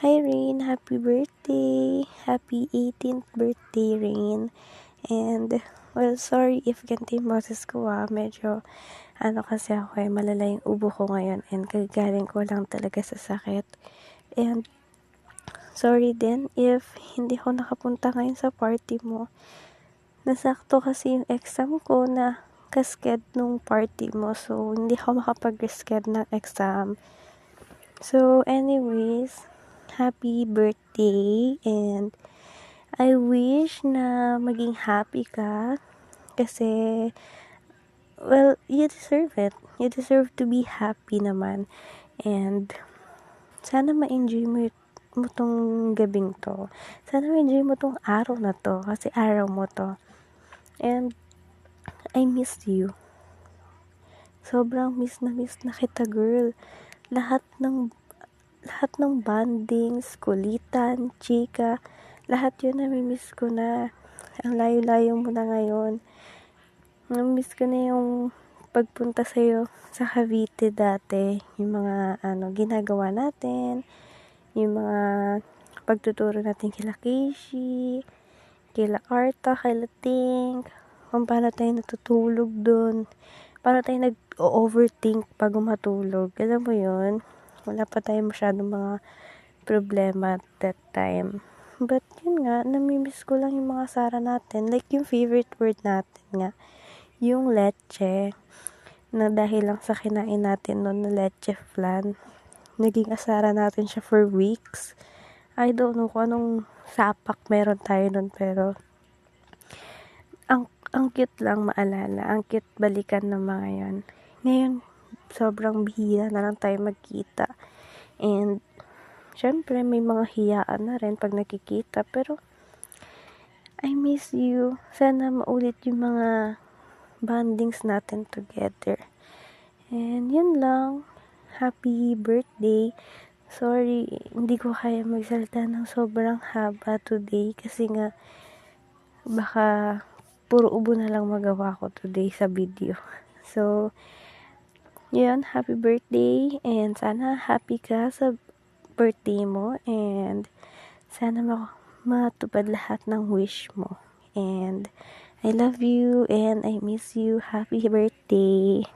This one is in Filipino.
Hi Rain, happy birthday! Happy 18th birthday, Rain. And, well, sorry if ganito yung boses ko medyo, kasi ako malala yung ubo ko ngayon and kagaling ko lang talaga sa sakit. And, sorry din if hindi ko nakapunta ngayon sa party mo. Nasakto kasi yung exam ko na kasked nung party mo, so hindi ako makapag-sked ng exam. So, anyways, happy birthday and I wish na maging happy ka kasi, well, you deserve it. You deserve to be happy naman and sana ma-enjoy mo tong gabing to. Sana ma-enjoy mo tong araw na to kasi araw mo to. And I miss you. Sobrang miss na kita, girl. Lahat ng bandings, kulitan, chika, lahat yun namimiss ko na. Ang layo-layo mo na ngayon. Namimiss ko na yung pagpunta sa'yo sa Cavite dati. Yung mga ginagawa natin. Yung mga pagtuturo natin kila Casey, kila Arta, kila Tink. Kung paano tayo natutulog dun. Paano tayo nag-overthink pag matulog. Alam mo yun? Wala pa tayo masyadong mga problema at that time. But yun nga, namimiss ko lang yung mga sara natin. Like yung favorite word natin nga, yung leche. Na dahil lang sa kinain natin noon na leche flan, naging asara natin siya for weeks. I don't know kung anong sapak meron tayo noon, pero ang cute lang maalala. Ang cute balikan ng mga yan. Ngayon, sobrang bihira na lang tayo magkita. And, syempre, may mga hiyaan na rin pag nakikita. Pero, I miss you. Sana maulit yung mga bondings natin together. And, yun lang. Happy birthday. Sorry, hindi ko kaya magsalita ng sobrang haba today. Kasi nga, baka puro ubo na lang magawa ko today sa video. So, yun, happy birthday. And sana happy ka sa birthday mo and sana matupad lahat ng wish mo. And I love you and I miss you. Happy birthday.